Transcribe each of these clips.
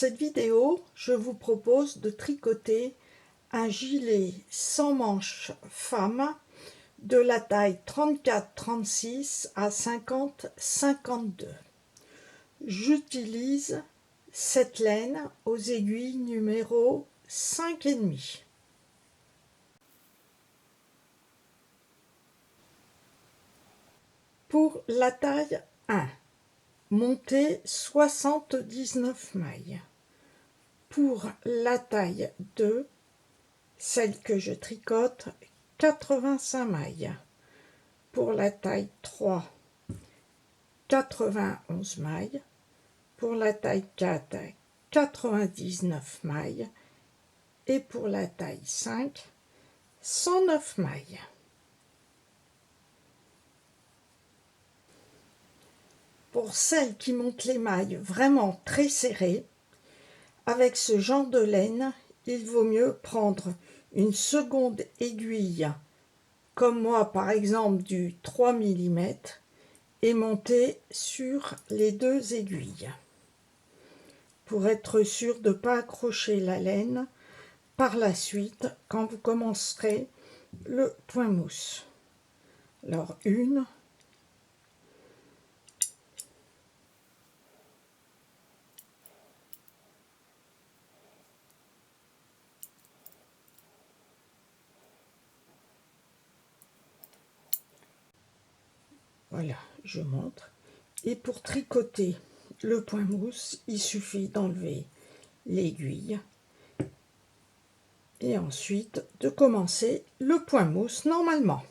cette vidéo, je vous propose de tricoter un gilet sans manches femme de la taille 34-36 à 50-52. J'utilise cette laine aux aiguilles numéro 5,5. Pour la taille 1, montez 79 mailles. Pour la taille 2, celle que je tricote, 85 mailles. Pour la taille 3, 91 mailles. Pour la taille 4, 99 mailles. Et pour la taille 5, 109 mailles. Pour celles qui montent les mailles vraiment très serrées, avec ce genre de laine, il vaut mieux prendre une seconde aiguille, comme moi par exemple du 3 mm, et monter sur les deux aiguilles, pour être sûr de ne pas accrocher la laine par la suite quand vous commencerez le point mousse. Alors une, voilà, je montre. Et pour tricoter le point mousse, il suffit d'enlever l'aiguille et ensuite de commencer le point mousse normalement.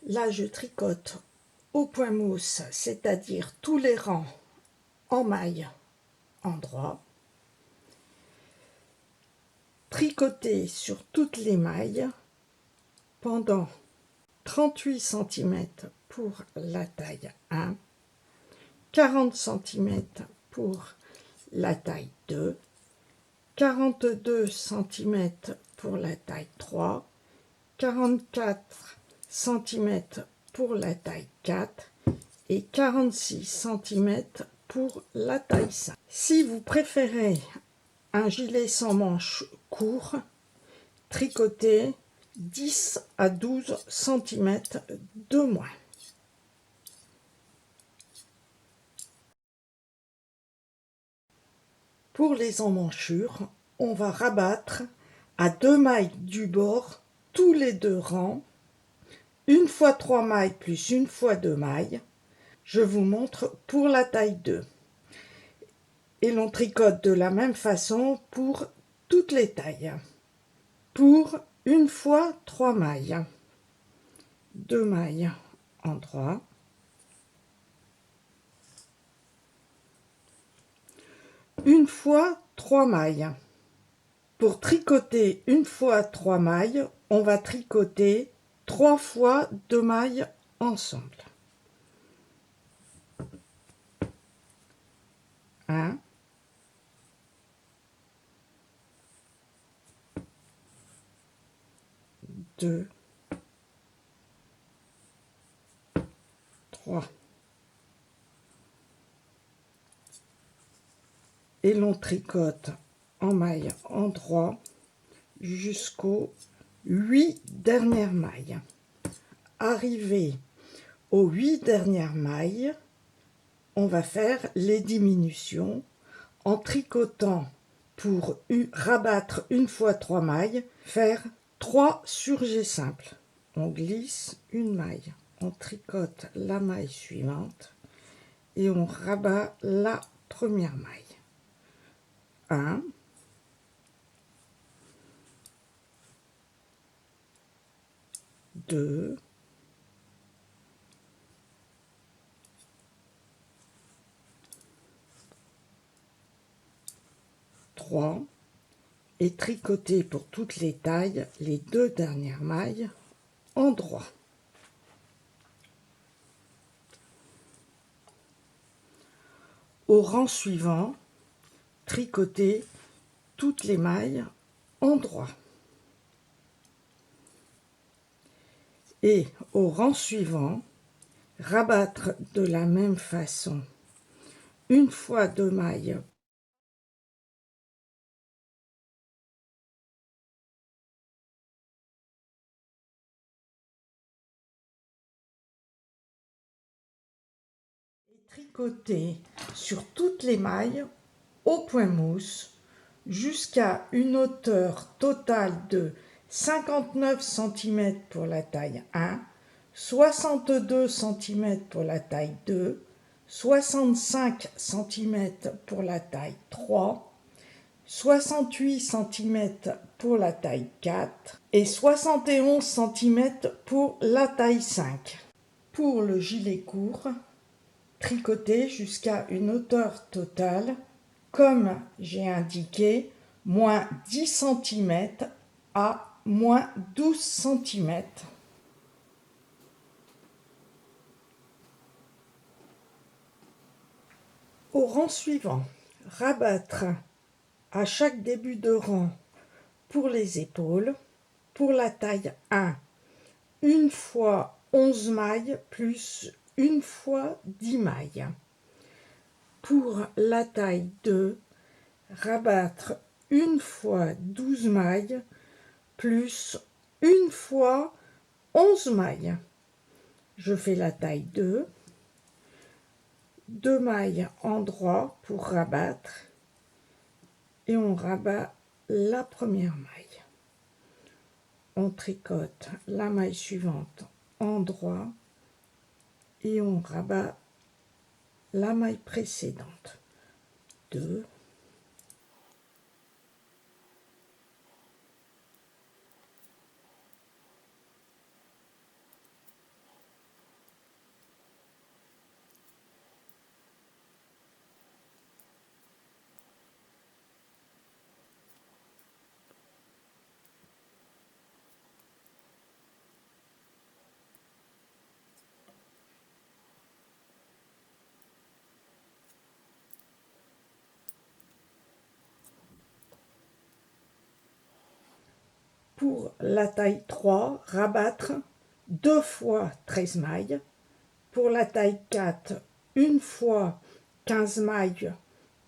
Là, je tricote au point mousse, c'est-à-dire tous les rangs en maille endroit. Tricoter sur toutes les mailles pendant 38 cm pour la taille 1, 40 cm pour la taille 2, 42 cm pour la taille 3, 44 cm pour la taille 4 et 46 cm pour la taille 5. Si vous préférez un gilet sans manches court, tricotez 10 à 12 cm de moins. Pour les emmanchures, on va rabattre à 2 mailles du bord tous les deux rangs, une fois 3 mailles plus une fois 2 mailles. Je vous montre pour la taille 2. Et l'on tricote de la même façon pour toutes les tailles. Pour une fois 3 mailles, 2 mailles endroit, une fois 3 mailles. Pour tricoter une fois 3 mailles, on va tricoter 3 fois 2 mailles ensemble. 1, 2, 3. Et l'on tricote en maille endroit jusqu'aux 8 dernières mailles. Arrivé aux 8 dernières mailles, on va faire les diminutions en tricotant pour rabattre une fois 3 mailles, faire 3 surgés simples. On glisse une maille, on tricote la maille suivante et on rabat la première maille. 1, 2, 3 et tricoter pour toutes les tailles les 2 dernières mailles en droit. Au rang suivant, tricoter toutes les mailles en droit. Et au rang suivant, rabattre de la même façon une fois 2 mailles et tricoter sur toutes les mailles au point mousse jusqu'à une hauteur totale de 59 cm pour la taille 1, 62 cm pour la taille 2, 65 cm pour la taille 3, 68 cm pour la taille 4 et 71 cm pour la taille 5. Pour le gilet court, tricoter jusqu'à une hauteur totale, comme j'ai indiqué, moins 10 cm à moins 12 cm. Au rang suivant, rabattre à chaque début de rang pour les épaules, pour la taille 1, une fois 11 mailles plus une fois 10 mailles. Pour la taille 2, rabattre une fois 12 mailles plus une fois 11 mailles. Je fais la taille 2, 2 mailles en droit pour rabattre et on rabat la première maille. On tricote la maille suivante en droit et on rabat la maille précédente. 2, pour la taille 3, rabattre 2 fois 13 mailles. Pour la taille 4, une fois 15 mailles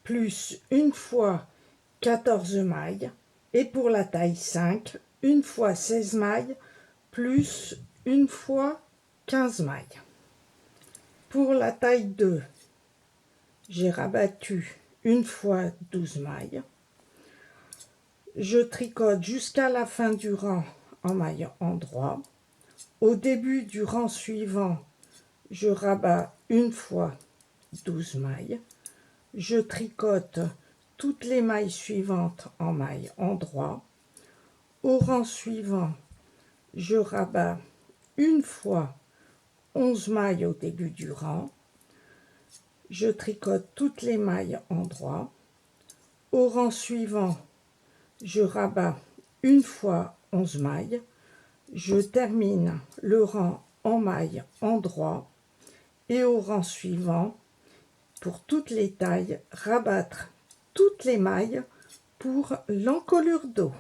plus une fois 14 mailles. Et pour la taille 5, une fois 16 mailles plus une fois 15 mailles. Pour la taille 2, j'ai rabattu une fois 12 mailles. Je tricote jusqu'à la fin du rang en maille en droit. Au début du rang suivant, je rabats une fois 12 mailles. Je tricote toutes les mailles suivantes en maille en droit. Au rang suivant, je rabats une fois 11 mailles au début du rang. Je tricote toutes les mailles en droit. Au rang suivant, je rabats une fois 11 mailles. Je termine le rang en maille en droit. Et au rang suivant, pour toutes les tailles, rabattre toutes les mailles pour l'encolure dos.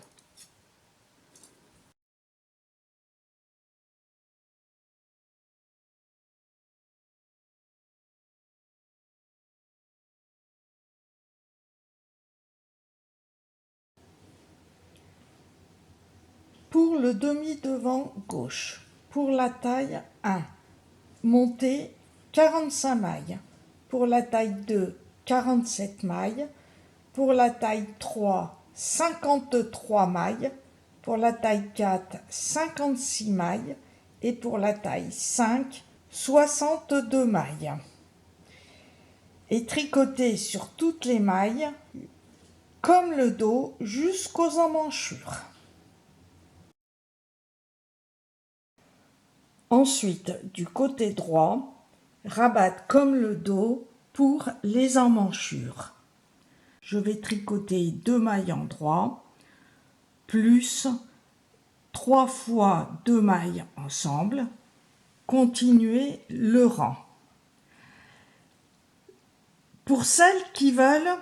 Pour le demi-devant gauche, pour la taille 1, monter 45 mailles. Pour la taille 2, 47 mailles. Pour la taille 3, 53 mailles. Pour la taille 4, 56 mailles. Et pour la taille 5, 62 mailles. Et tricoter sur toutes les mailles, comme le dos, jusqu'aux emmanchures. Ensuite, du côté droit, rabattre comme le dos pour les emmanchures. Je vais tricoter 2 mailles en droit, plus 3 fois 2 mailles ensemble. Continuer le rang. Pour celles qui veulent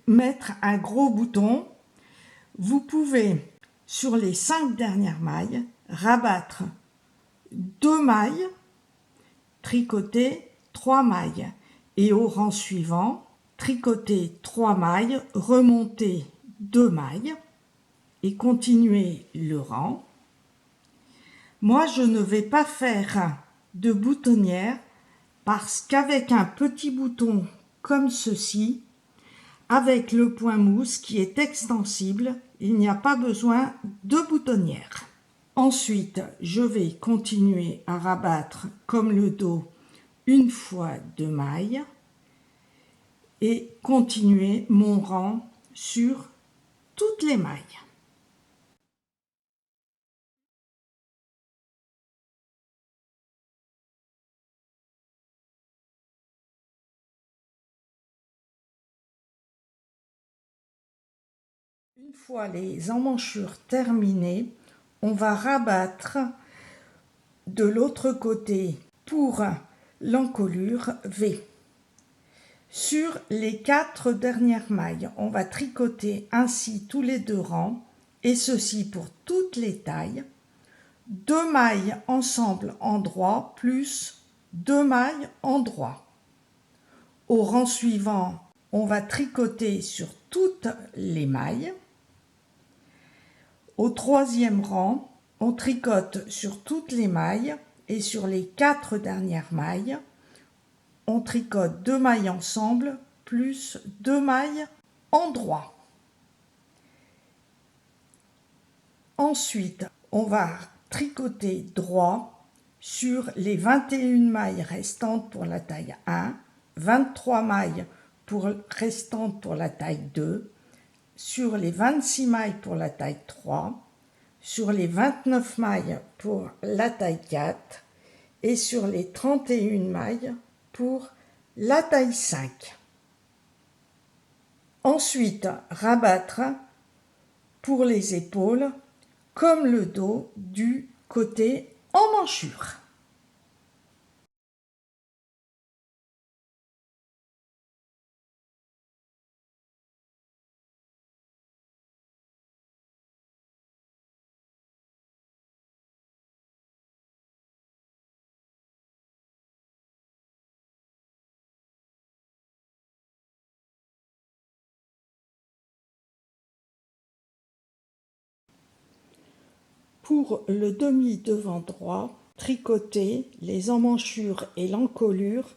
mettre un gros bouton, vous pouvez, sur les 5 dernières mailles, rabattre 2 mailles, tricoter 3 mailles Et au rang suivant, tricoter 3 mailles, remonter 2 mailles et continuer le rang. Moi, je ne vais pas faire de boutonnière parce qu'avec un petit bouton comme ceci, avec le point mousse qui est extensible, il n'y a pas besoin de boutonnière. Ensuite, je vais continuer à rabattre comme le dos une fois 2 mailles et continuer mon rang sur toutes les mailles. Une fois les emmanchures terminées, on va rabattre de l'autre côté pour l'encolure V. Sur les 4 dernières mailles, on va tricoter ainsi tous les 2 rangs, et ceci pour toutes les tailles. 2 mailles ensemble en droit plus 2 mailles en droit. Au rang suivant, on va tricoter sur toutes les mailles. Au 3e rang, on tricote sur toutes les mailles et sur les 4 dernières mailles, on tricote 2 mailles ensemble plus 2 mailles en droit. Ensuite, on va tricoter droit sur les 21 mailles restantes pour la taille 1, 23 mailles restantes pour la taille 2, sur les 26 mailles pour la taille 3, sur les 29 mailles pour la taille 4 et sur les 31 mailles pour la taille 5. Ensuite, rabattre pour les épaules comme le dos du côté emmanchure. Pour le demi-devant droit, tricoter les emmanchures et l'encolure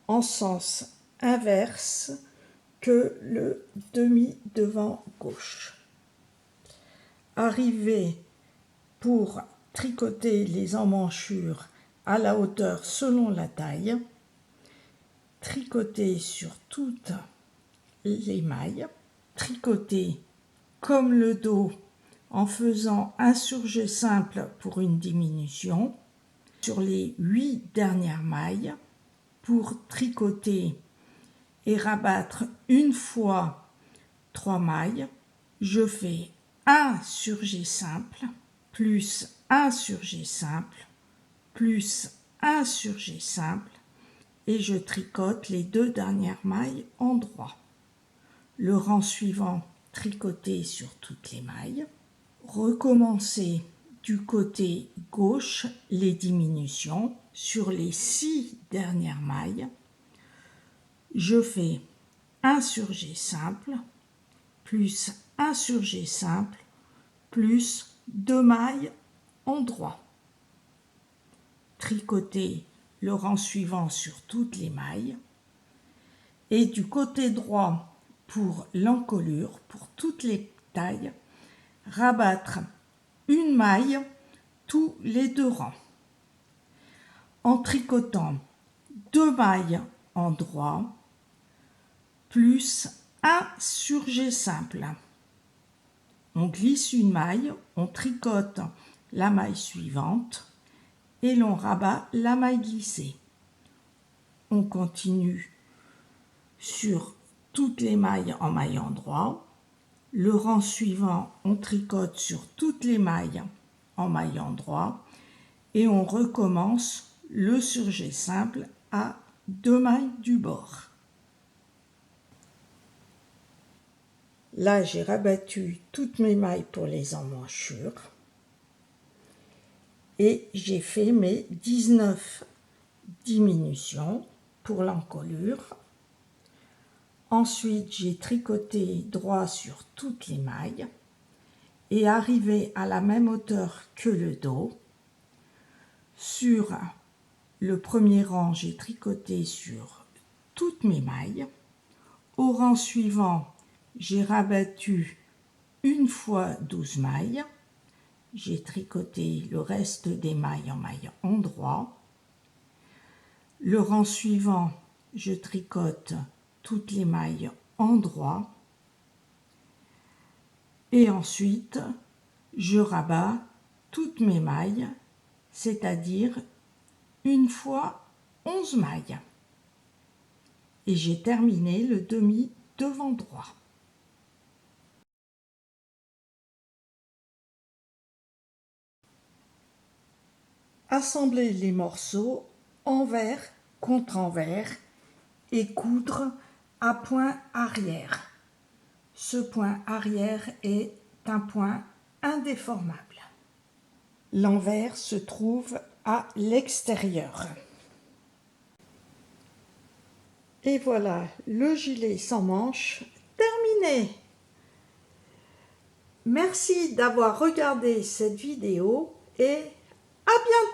en sens inverse que le demi-devant gauche. Arriver pour tricoter les emmanchures à la hauteur selon la taille, tricoter sur toutes les mailles, tricoter comme le dos en faisant un surjet simple pour une diminution sur les 8 dernières mailles pour tricoter et rabattre une fois 3 mailles. Je fais un surjet simple plus un surjet simple plus un surjet simple et je tricote les 2 dernières mailles en droit. Le rang suivant, tricoter sur toutes les mailles. Recommencer du côté gauche les diminutions sur les 6 dernières mailles. Je fais un surjet simple plus un surjet simple plus 2 mailles en droit. Tricoter le rang suivant sur toutes les mailles et du côté droit pour l'encolure pour toutes les tailles, rabattre une maille tous les 2 rangs en tricotant 2 mailles en droit plus un surjet simple. On glisse une maille, on tricote la maille suivante et l'on rabat la maille glissée. On continue sur toutes les mailles en maillant droit. Le rang suivant, on tricote sur toutes les mailles en maillant droit et on recommence le surjet simple à 2 mailles du bord. Là, j'ai rabattu toutes mes mailles pour les emmanchures et j'ai fait mes 19 diminutions pour l'encolure. Ensuite, j'ai tricoté droit sur toutes les mailles et arrivé à la même hauteur que le dos. Sur le premier rang, j'ai tricoté sur toutes mes mailles. Au rang suivant, j'ai rabattu une fois 12 mailles. J'ai tricoté le reste des mailles en maille endroit. Le rang suivant, je tricote toutes les mailles endroit. Et ensuite, je rabats toutes mes mailles, c'est-à-dire une fois 11 mailles. Et j'ai terminé le demi devant droit. Assembler les morceaux envers contre envers et coudre à point arrière. Ce point arrière est un point indéformable. L'envers se trouve à l'extérieur. Et voilà, le gilet sans manches terminé. Merci d'avoir regardé cette vidéo et à bientôt.